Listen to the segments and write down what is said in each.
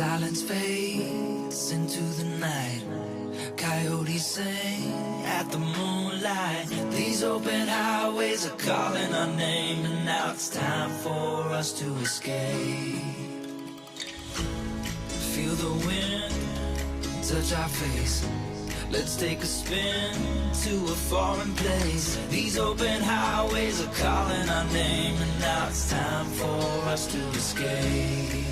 Silence fades into the night. Coyotes sing at the moonlight. These open highways are calling our name, and now it's time for us to escape. Feel the wind touch our face. Let's take a spin to a foreign place. These open highways are calling our name, and now it's time for us to escape.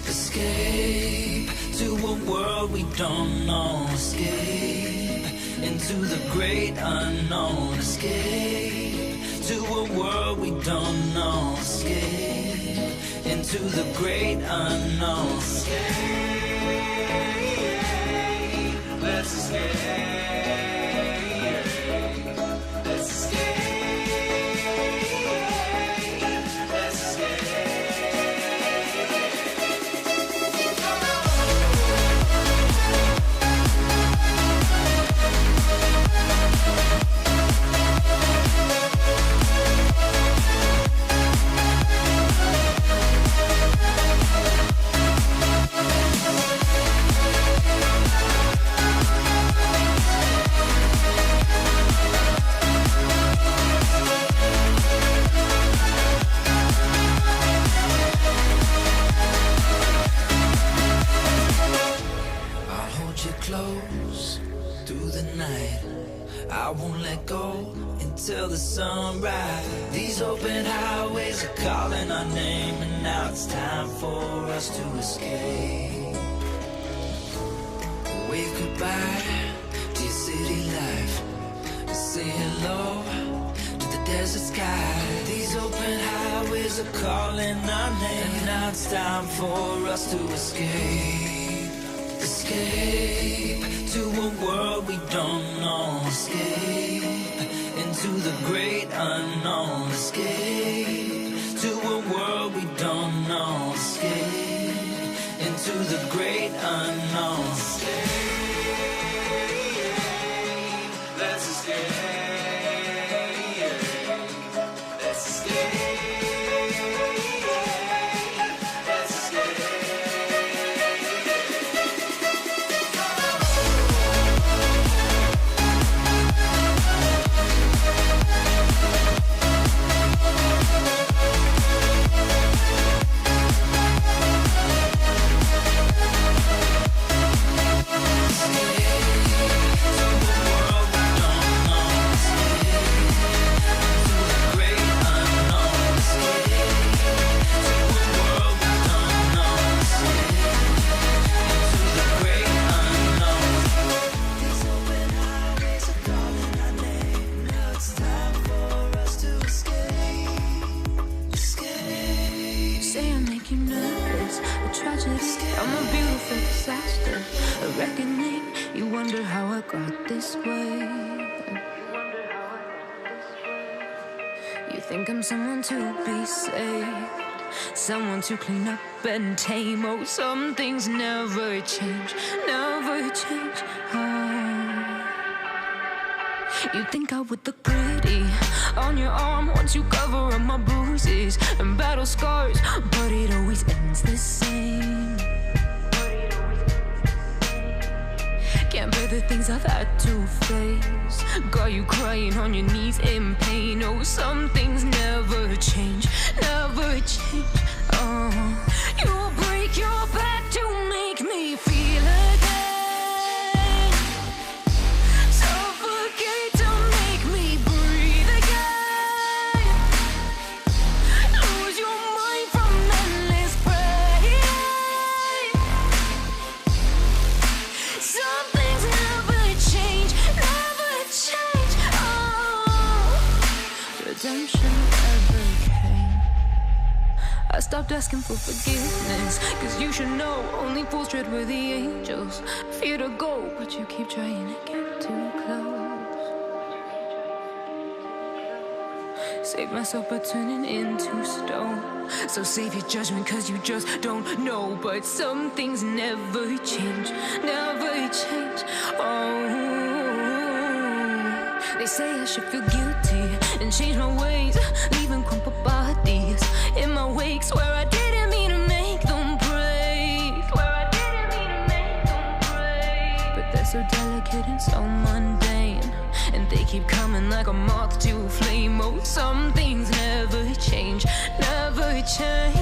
Escape to a world we don't know. Escape into the great unknown. Escape to a world we don't know. Escape into the great unknown. Escape, let's escape. Let's escape. Close through the night. I won't let go until the sunrise. These open highways are calling our name, and now it's time for us to escape. Wave goodbye to your city life. Say hello to the desert sky. These open highways are calling our name, and now it's time for us to escape. Escape to a world we don't know. Escape into the great unknown. Escape to a world we don't know. Escape into the great unknown. Escape, let's escape. Let's escape. I'm a beautiful disaster, a reckoning. You wonder how I got this way. You think I'm someone to be saved, someone to clean up and tame. Oh, some things never change, never change. Oh. You think I would look pretty on your arm once you cover up my bruises and battle scars, but it always ends the same. Can't bear the things I've had to face. Got you crying on your knees in pain. Oh, some things never change, never change. Oh, you'll break your back to make me feel again. Suffocate to make me breathe again. Lose your mind from endless pain. Some things never change, never change. Oh, redemption never came. I stopped asking for forgiveness, cause you should know only fools tread where the angels fear to go, but you keep trying to get too close. Save myself by turning into stone. So save your judgment cause you just don't know. But some things never change, never change. Oh, they say I should feel guilty and change my ways, leaving crumpled bodies in my wake. Swear I didn't mean to make them break. keep coming like a moth to a flame. Oh, some things never change, never change.